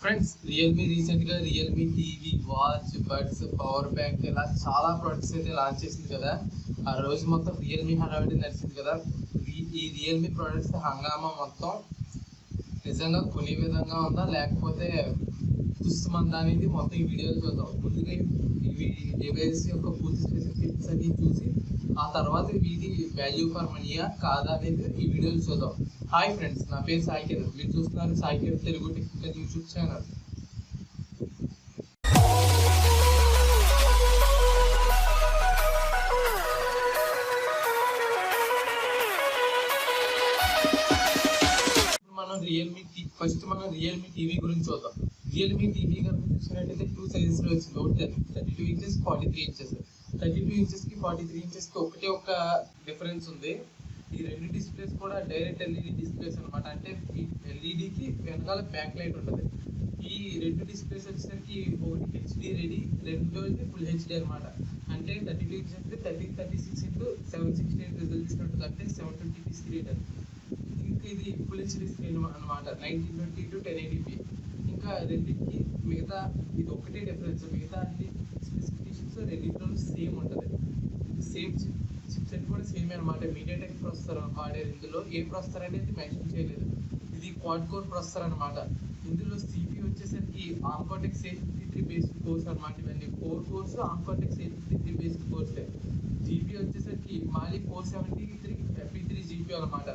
Friends Realme రీసెంట్గా Realme TV watch buds power bank ఇలా చాలా ప్రొడక్ట్స్ అయితే లాంచ్ చేసింది కదా. ఆ రోజు మొత్తం రియల్మీ హడావిడి నడిచింది కదా. ఈ రియల్మీ ప్రొడక్ట్స్ హంగామా మొత్తం నిజంగా కొనే విధంగా ఉందా లేకపోతే తుస్సుమందా అనేది మొత్తం ఈ వీడియోలో చూద్దాం. ముందుగా ఇవి డివైస్ యొక్క పూర్తి స్పెసిఫికేషన్స్ అన్ని చూసి ఆ తర్వాత వీటి వాల్యూ ఫర్ మనీయా కాదా అనేది ఈ వీడియోలో చూద్దాం. హాయ్ ఫ్రెండ్స్, నా పేరు సాయి కిరణ్. మీరు చూస్తున్నారు Sai Kiran Telugu technical YouTube channel. మనం రియల్మీ టీవీ గురించి చూద్దాం. రియల్మీ టీవీ కనుక చూసినట్టయితే 2 సైజెస్లో వచ్చింది. ఒకటి 32 ఇంచెస్ 43 ఇంచెస్. 32 ఇంచెస్కి 43 ఇంచెస్కి ఒకటే ఒక డిఫరెన్స్ ఉంది. ఈ రెండు డిస్ప్లేస్ కూడా డైరెక్ట్ ఎల్ఈడి డిస్ప్లేస్ అనమాట. అంటే ఎల్ఈడికి వెనకాల బ్యాక్ లైట్ ఉంటుంది. ఈ రెండు డిస్ప్లేస్ వచ్చేసరికి ఒకటి హెచ్డి రెడీ, రెండోది ఫుల్ హెచ్డి అనమాట. అంటే 32 ఇంచెస్ 1336 ఇంటూ 768 రిజల్యూషన్ ఉంటుంది. అంటే 720p స్క్రీన్. ఇంకా ఇది ఫుల్ హెచ్డి స్క్రీన్ అనమాట, 1920 to 1080p. ఇంకా రెండింటికి మిగతా ఇది ఒకటే డిఫరెన్స్. మిగతా అన్ని స్పెసిఫికేషన్స్ రెండింటిలో సేమ్ ఉంటుంది. సేమ్ చిప్సెట్ కూడా సేమ్ అనమాట. మీడియాటెక్ ప్రాసెసర్ వాడేది. ఇందులో ఏ ప్రాసెసర్ అనేది మెన్షన్ చేయలేదు. ఇది క్వాడ్ కోర్ ప్రాసెసర్ అనమాట. ఇందులో సిపి వచ్చేసరికి ఆంకోటెక్స్ A53 బేస్డ్ కోర్స్ అనమాట. ఇవన్నీ 4 కోర్స్ ఆంకోటెక్స్ A53 బేస్డ్ కోర్సే. జీపీ వచ్చేసరికి మాలి 473 FP3 జీపీ అనమాట.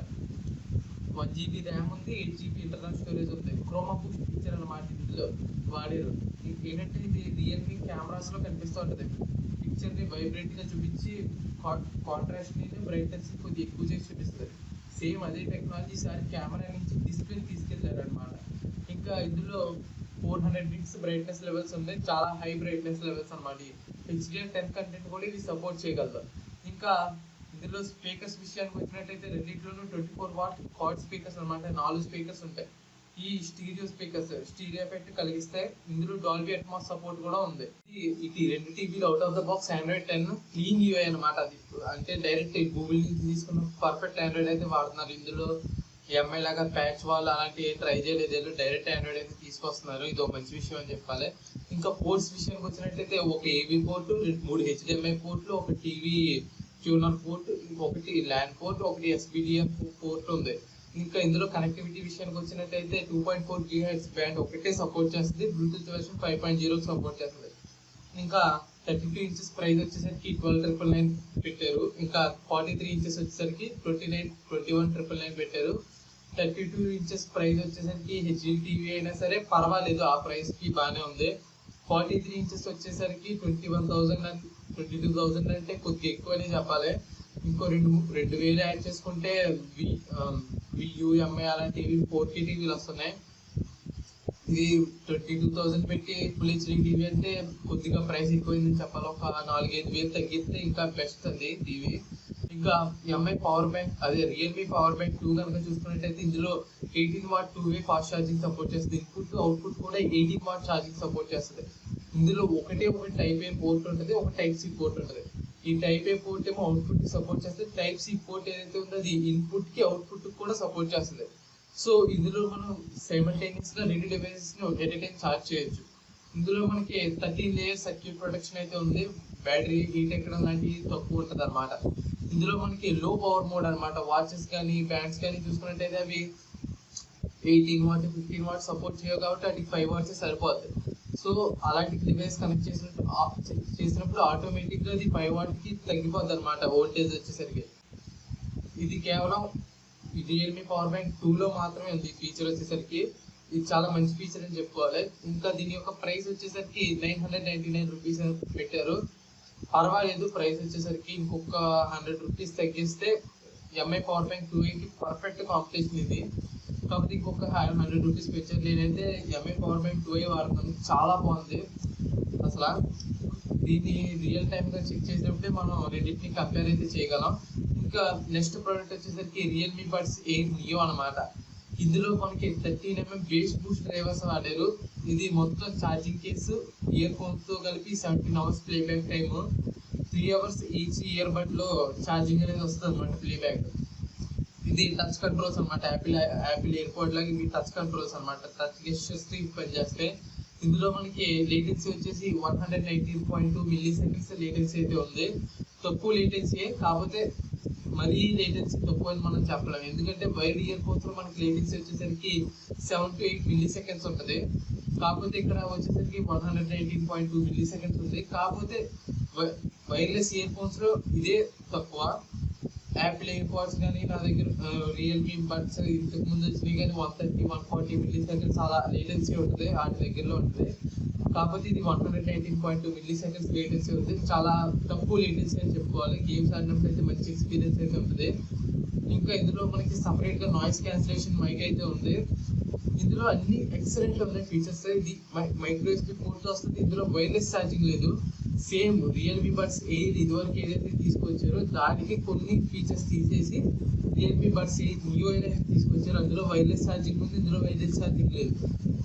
1 GB ర్యామ్ ఉంది, 8 GB ఇంటర్నల్ స్టోరేజ్ ఉంది. క్రోమా బూస్ట్ ఫీచర్ అనమాట ఇందులో వాడారు. ఏంటంటే ఇది రియల్మీ కెమెరాస్లో కనిపిస్తూ ఉంటుంది. పిక్చర్ని వైబ్రెంట్గా చూపించి కాంట్రాస్ట్ని బ్రైట్నెస్ కొద్దిగా ఎక్కువ చేసి చూపిస్తుంది. సేమ్ అదే టెక్నాలజీ సారి కెమెరా నుంచి డిస్ప్లే తీసుకెళ్లారు అనమాట. ఇంకా ఇందులో 400 nits బ్రైట్నెస్ లెవెల్స్ ఉన్నాయి. చాలా హై బ్రైట్నెస్ లెవెల్స్ అనమాట. HDR10 కంటెంట్ కూడా ఇది సపోర్ట్ చేయగలదు. ఇంకా ఇందులో స్పీకర్స్ విషయానికి వచ్చినట్టయితే రెండింటిలోనూ 24 watt క్వాడ్ స్పీకర్స్ అనమాట. 4 స్పీకర్స్ ఉంటాయి. ఈ స్టీరియో స్పీకర్స్ స్టీరియో ఎఫెక్ట్ కలిగిస్తాయి. ఇందులో డాల్బీ అట్మాస్ సపోర్ట్ కూడా ఉంది. ఇది రెండు టీవీలు out of the box Android 10 clean UI అనమాట. అది అంటే డైరెక్ట్ గూగుల్ నుంచి తీసుకున్న పర్ఫెక్ట్ ఆండ్రాయిడ్ అయితే వాడుతున్నారు. ఇందులో ఎంఐ లాగా ప్యాచ్ వాల్ అలాంటి ఏం ట్రై చేయలేదు. డైరెక్ట్ ఆండ్రాయిడ్ అయితే తీసుకొస్తున్నారు. ఇది ఒక మంచి విషయం అని చెప్పాలి. ఇంకా పోర్ట్స్ విషయానికి వచ్చినట్టయితే ఒక ఏవీ పోర్టు, 3 HDMI పోర్ట్లు, ఒక టీవీ ట్యూనర్ పోర్ట్, ఇంకొకటి ల్యాన్ పోర్ట్, ఒకటి SPDF పోర్ట్ ఉంది. ఇంకా ఇందులో కనెక్టివిటీ విషయానికి వచ్చినట్టయితే 2.4 GHz బ్యాండ్ ఒకటే సపోర్ట్ చేస్తుంది. బ్లూటూత్ వెర్షన్ 5.0 సపోర్ట్ చేస్తుంది. ఇంకా 32 ఇంచెస్ ప్రైస్ వచ్చేసరికి 12,999 పెట్టారు. ఇంకా 43 ఇంచెస్ వచ్చేసరికి 21,999 పెట్టారు. 32 ఇంచెస్ ప్రైస్ వచ్చేసరికి హెచ్డి టీవీ అయినా సరే పర్వాలేదు, ఆ ప్రైస్కి బాగానే ఉంది. 43 ఇంచెస్ వచ్చేసరికి 22,000 అంటే కొద్దిగా ఎక్కువ అని చెప్పాలి. ఇంకో 2,000 యాడ్ చేసుకుంటే VUMI అలాంటివి 4K టీవీలు వస్తున్నాయి. ఇది 22,000 పెట్టి ఫుల్ హెచ్డి టీవీ అంటే కొద్దిగా ప్రైస్ ఎక్కువైందని చెప్పాలి. ఒక 4-5 తగ్గిస్తే ఇంకా బెస్ట్ అది టీవీ. ఇంకా ఎంఐ పవర్ బ్యాంక్, అదే రియల్మీ పవర్ బ్యాంక్ 2 కనుక చూసుకున్నట్టయితే ఇందులో 18 watt 2-way fast charging support చేస్తుంది. ఇన్పుట్ అవుట్పుట్ కూడా 18 watt ఛార్జింగ్ సపోర్ట్ చేస్తుంది. ఇందులో ఒక టైప్ ఏ పోర్ట్ ఉంటుంది, ఒక టైప్ సి పోర్ట్ ఉంటుంది. ఈ టైప్ ఏ పోర్ట్ ఏమో అవుట్పుట్ సపోర్ట్ చేస్తుంది. టైప్ సి పోర్ట్ ఏదైతే ఉందో అది ఇన్పుట్ కి అవుట్పుట్ కూడా సపోర్ట్ చేస్తుంది. సో ఇందులో మనం సైమల్టేనియస్ గా రెండు డివైసెస్ ని ఎట్ ఏ టైం ఛార్జ్ చేయొచ్చు. ఇందులో మనకి 13 లేయర్ సర్క్యూట్ ప్రొటెక్షన్ అయితే ఉంది. బ్యాటరీ హీట్ ఎక్కడం లాంటివి తక్కువ ఉంటుంది అనమాట. ఇందులో మనకి లో పవర్ మోడ్ అనమాట. వాచెస్ కానీ బ్యాండ్స్ కానీ చూసుకున్నట్టయితే అవి 18 watt 15 watt సపోర్ట్ చేయవు కాబట్టి వాటికి 5 watts సరిపోతుంది. సో అలాంటి డివైస్ కనెక్ట్ చేసినప్పుడు ఆటోమేటిక్గా అది 5 watt కి తగ్గిపోద్ది అనమాట వోల్టేజ్ వచ్చేసరికి. ఇది కేవలం రియల్మీ పవర్ బ్యాంక్ 2లో మాత్రమే ఉంది. ఈ ఫీచర్ వచ్చేసరికి ఇది చాలా మంచి ఫీచర్ అని చెప్పుకోవాలి. ఇంకా దీని యొక్క ప్రైస్ వచ్చేసరికి 999 రూపీస్ పెట్టారు. పర్వాలేదు ప్రైస్ వచ్చేసరికి. ఇంకొక 100 రూపీస్ తగ్గిస్తే MI power bank 280 perfect competition ఇది. కాకపోతే ఇంకొక 100 రూపీస్ పెట్టారు. నేనైతే ఎంఐ పవర్ బ్యాంక్ 2A వాడుతాను, చాలా బాగుంది అసలు. దీన్ని రియల్ టైమ్గా చెక్ చేసినప్పుడే మనం రెండింటిని కంపేర్ అయితే చేయగలం. ఇంకా నెక్స్ట్ ప్రోడక్ట్ వచ్చేసరికి రియల్మీ బడ్స్ ఎయిర్ నియో అనమాట. ఇందులో మనకి 13mm బేస్ బూస్ట్ డ్రైవర్స్ వాడారు. ఇది మొత్తం ఛార్జింగ్ కేసు, ఇయర్ ఫోన్స్తో కలిపి 17 hours playback time, 3 hours each ear బడ్లో ఛార్జింగ్ అనేది వస్తుంది అనమాట ప్లేబ్యాక్. ఇది టచ్ కంట్రోల్స్ అనమాట. యాపిల్ ఎయిర్పోర్ట్ లాగా ఇవి టచ్ కంట్రోల్స్ అనమాట. టచ్ గెస్టర్స్ పనిచేస్తాయి. ఇందులో మనకి లేటెన్సీ వచ్చేసి 119.2 మిల్లీ సెకండ్స్ లేటెన్సీ అయితే ఉంది. తక్కువ లేటెన్సీ, కాకపోతే మరీ లేటెన్సీ తక్కువ అని మనం చెప్పలేము. ఎందుకంటే వైర్డ్ ఇయర్ ఫోన్స్ లో మనకి లేటెన్సీ వచ్చేసరికి 7 to 8 మిల్లీ సెకండ్స్ ఉంటుంది. కాకపోతే ఇక్కడ వచ్చేసరికి 119.2 మిల్లీ సెకండ్స్ ఉంది. కాకపోతే వైర్లెస్ ఇయర్ ఫోన్స్ లో ఇదే తక్కువ. యాపిల్ ఎయిర్ పాడ్స్ కానీ నా దగ్గర రియల్మీ బడ్స్ ఇంతకు ముందు వచ్చినాయి కానీ 130-140 మిల్లీ సెకండ్స్ అలా లేటెన్సీ ఉంటుంది, వాటి దగ్గరలో ఉంటుంది. కాకపోతే ఇది 119.2 మిల్లీ సెకండ్స్ లేటెన్సీ ఉంది. చాలా తక్కువ లేటెన్సీ అని చెప్పుకోవాలి. గేమ్స్ ఆడినప్పుడు అయితే మంచి ఎక్స్పీరియన్స్ అయితే ఉంటుంది. ఇంకా ఇందులో మనకి సపరేట్ గా నాయిస్ క్యాన్సిలేషన్ మైక్ అయితే ఉంది. ఇందులో అన్ని ఎక్సలెంట్ ఉన్నాయి ఫీచర్స్. ఇది మైక్రో ఎస్పీ పోర్ట్ వస్తుంది. ఇందులో వైర్లెస్ ఛార్జింగ్ లేదు. సేమ్ రియల్మీ బడ్స్ ఇదివరకు ఏదైతే తీసుకొచ్చారో దానికి కొన్ని ఫీచర్స్ తీసేసి రియల్మీ బడ్స్ న్యూ ఏదైతే తీసుకొచ్చారో అందులో వైర్లెస్ ఛార్జింగ్ ఉంది. ఇందులో వైర్లెస్ ఛార్జింగ్ లేదు.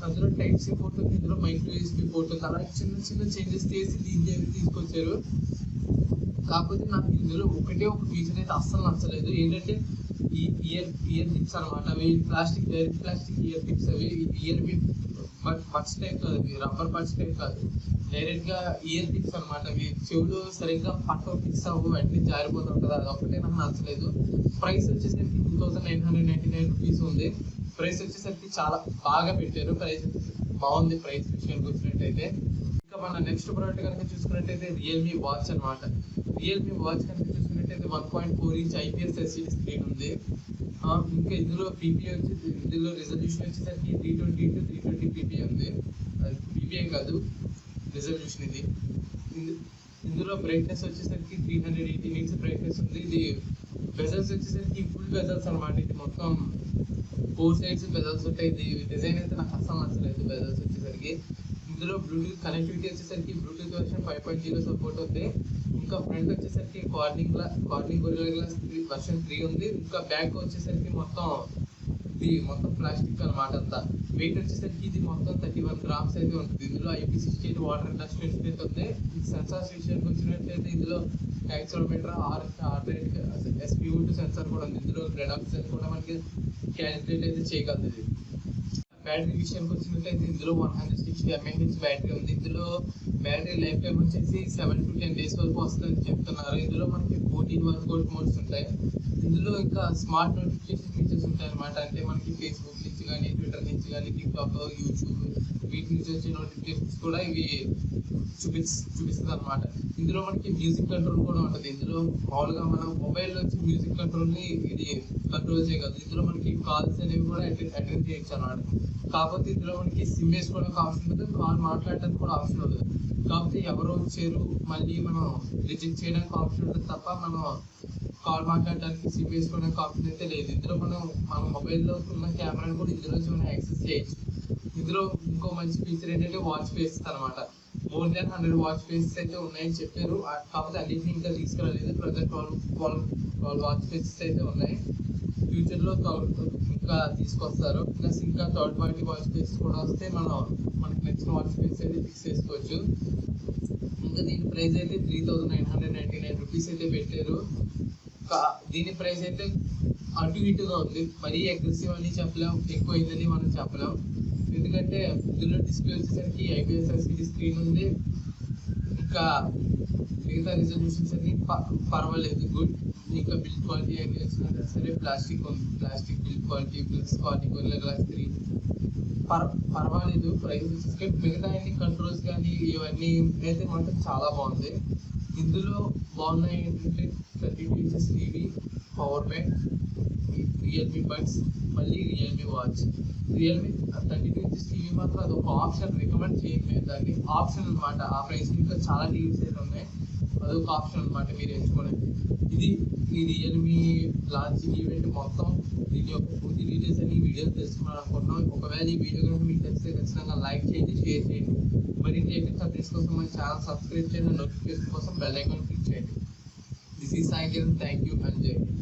అందులో టైప్ సి పోర్ట్ ఉంది, ఇందులో మైక్రో ఎస్పీ పోర్ట్ ఉంది. అలా చిన్న చిన్న చేంజెస్ చేసి దీన్ని తీసుకొచ్చారు. కాకపోతే నాకు ఇందులో ఒకటే ఒక ఫీచర్ అయితే అస్సలు నచ్చలేదు. ఏంటంటే ఈ ఇయర్ టిప్స్ అనమాట. అవి డైరెక్ట్ ప్లాస్టిక్ ఇయర్ టిప్స్. అవి ఇయర్ బడ్స్ టైప్ కాదు, అవి రబ్బర్ బడ్స్ టైప్ కాదు, డైరెక్ట్ గా ఇయర్ టిప్స్ అనమాట. అవి చెవులు సరిగ్గా ఫిక్స్ అవ్వు, వెంటనే జారిపోతుంటది. అది ఒకటే నాకు నచ్చలేదు. ప్రైస్ వచ్చేసరికి 2999 రూపీస్ ఉంది. ప్రైస్ వచ్చేసరికి చాలా బాగా పెట్టారు. ప్రైస్ బాగుంది ప్రైస్ విషయానికి వచ్చినట్టయితే. ఇంకా మన నెక్స్ట్ ప్రోడక్ట్ కనుక చూసుకున్నట్టయితే రియల్మీ వాచ్ అనమాట. రియల్మీ వాచ్ కనుక చూసుకున్నట్టయితే 1.4 ఇంచ్ ఐపీఎస్ ఎల్సిడి స్క్రీన్ ఉంది. ఇంకా ఇందులో ఇందులో రిజల్యూషన్ వచ్చేసరికి 320x320 ppi ఉంది. అది ppi కాదు, రిజల్యూషన్ ఇది. ఇందులో బ్రైట్నెస్ వచ్చేసరికి 380 nits బ్రైట్నెస్ ఉంది. ఇది బెజల్స్ వచ్చేసరికి ఫుల్ బెజల్స్ అనమాట. ఇది మొత్తం 4 సైడ్స్ బెజల్స్ ఉంటాయి. ఇది డిజైన్ అయితే నాకు అస్సలు నచ్చలేదు బెజల్స్ వచ్చేసరికి. ఇందులో బ్లూటూత్ కనెక్టివిటీ వచ్చేసరికి బ్లూటూత్ వర్షన్ 5.0 సపోర్ట్ ఉంది. ఇంకా ఫ్రంట్ వచ్చేసరికి కార్నింగ్ గొరిల్లా గ్లాస్ వర్షన్ 3 ఉంది. ఇంకా బ్యాక్ వచ్చేసరికి మొత్తం ప్లాస్టిక్ అనమాట. అంతా వెయిట్ వచ్చేసరికి ఇది మొత్తం 31 గ్రామ్స్ అయితే ఉంటుంది. ఇందులో IP68 వాటర్ డస్ట్ టెస్ట్ ఉంది. సెన్సార్స్ విషయానికి వచ్చినట్లయితే ఇందులో accelerometer, heart rate, SpO2 censor కూడా ఉంది. ఇందులో బ్లడ్ ఆక్సిజన్ కూడా మనకి క్యాలిక్యులేట్ అయితే చేయగలదు. ఇది బ్యాటరీ విషయానికి వచ్చినట్లయితే ఇందులో 160 mAh బ్యాటరీ ఉంది. ఇందులో బ్యాటరీ లైఫ్ టైం వచ్చేసి 7 to 10 days వరకు వస్తుందని చెప్తున్నారు. ఇందులో మనకి 14 వర్కౌట్ మోడ్స్ ఉంటాయి. ఇందులో ఇంకా స్మార్ట్ నోటిఫికేషన్ ఫీచర్స్ ఉంటాయి అనమాట. అంటే మనకి ఫేస్బుక్ నుంచి కానీ, ట్విట్టర్ నుంచి కానీ, టిక్టాక్, యూట్యూబ్ వీటి నుంచి వచ్చే నోటిఫికేషన్స్ కూడా ఇవి చూపిస్తుంది అనమాట. ఇందులో మనకి మ్యూజిక్ కంట్రోల్ కూడా ఉంటుంది. ఇందులో మామూలుగా మనం మొబైల్ నుంచి మ్యూజిక్ కంట్రోల్ని ఇది కంట్రోల్ చేయగలదు. ఇందులో మనకి కాల్స్ అనేవి కూడా అటెండ్ చేయొచ్చు అన్నమాట. కాకపోతే ఇందులో మనకి సిమ్ వేసుకోవడానికి ఆప్షన్ ఉంటుంది, కాల్ మాట్లాడడానికి కూడా ఆప్షన్ ఉంటుంది. కాకపోతే ఎవరో వచ్చారు మళ్ళీ మనం రిజెక్ట్ చేయడానికి ఆప్షన్ ఉంటుంది తప్ప మనం కాల్ మాట్లాడడానికి సిమ్ వేసుకోవడానికి ఆప్షన్ అయితే లేదు. ఇందులో మన మొబైల్లో ఉన్న కెమెరాని కూడా ఇందులో మనం యాక్సెస్ చేయొచ్చు. ఇందులో ఇంకో మంచి ఫీచర్ ఏంటంటే వాచ్ ఫేస్ అనమాట. మోర్ దాన్ 100 వాచ్ ఫేసెస్ అయితే ఉన్నాయని చెప్పారు. కాకపోతే అన్నింటినీ ఇంకా తీసుకురాలేదు. ప్రజెంట్ 12 వాచ్ ఫేసెస్ అయితే ఉన్నాయి. ఫ్యూచర్లో ఇంకా తీసుకొస్తారు. ప్లస్ ఇంకా థర్డ్ పార్టీ వాచ్ ఫేస్ కూడా వస్తే మనకి నచ్చిన వాచ్ ఫేస్ అయితే ఫిక్స్ చేసుకోవచ్చు. ఇంకా దీని ప్రైస్ అయితే 3999 రూపీస్ అయితే పెట్టారు. దీని ప్రైస్ అయితే అటు ఇటుగా ఉంది. మరీ అగ్రెసివ్ అని చెప్పలేం, ఎక్కువ అయిందని మనం చెప్పలేం. ఎందుకంటే ఇందులో డిస్ప్లే వచ్చేసరికి IPS LCD స్క్రీన్ ఉంది. ఇంకా మిగతా రిజల్యూషన్స్ అన్ని పర్వాలేదు, గుడ్. ఇంకా బిల్డ్ క్వాలిటీ అయితే వచ్చినా సరే ప్లాస్టిక్ ఉంది. Plastic build quality plus quality Gorilla Glass 3 పర్వాలేదు. ప్రైస్ వచ్చేసరికి మిగతా అన్ని కంట్రోల్స్ కానీ ఇవన్నీ అయితే మాత్రం చాలా బాగుంది. ఇందులో బాగున్నాయి ఏంటంటే 32 inches TV, power bank, Realme buds, మళ్ళీ Realme watch. Realme 32 inches TV మాత్రం అదొక ఆప్షన్, రికమెండ్ చేయండి దాన్ని. ఆప్షన్ అనమాట. ఆ ప్రైస్ ఇంకా చాలా టీవీస్ అయితే ఉన్నాయి, అదొక ఆప్షన్ అనమాట మీరు ఎంచుకోవడానికి. ఇది ఈ రియల్మీ లాంచ్ ఈవెంట్ మొత్తం దీని యొక్క పూర్తి డీటెయిల్స్ అన్ని వీడియోస్ తెలుసుకున్నాను అనుకుంటున్నాం. ఒకవేళ ఈ వీడియో కనుక మీకు తెలిస్తే ఖచ్చితంగా లైక్ చేయండి, షేర్ చేయండి. మరిన్ని లేటెస్ట్ అప్డేట్స్ కోసం మన ఛానల్ సబ్స్క్రైబ్ చేయండి, నోటిఫికేషన్ కోసం బెల్ ఐకాన్ క్లిక్ చేయండి. This is Sai Kiran. Thank you and జై హింద్.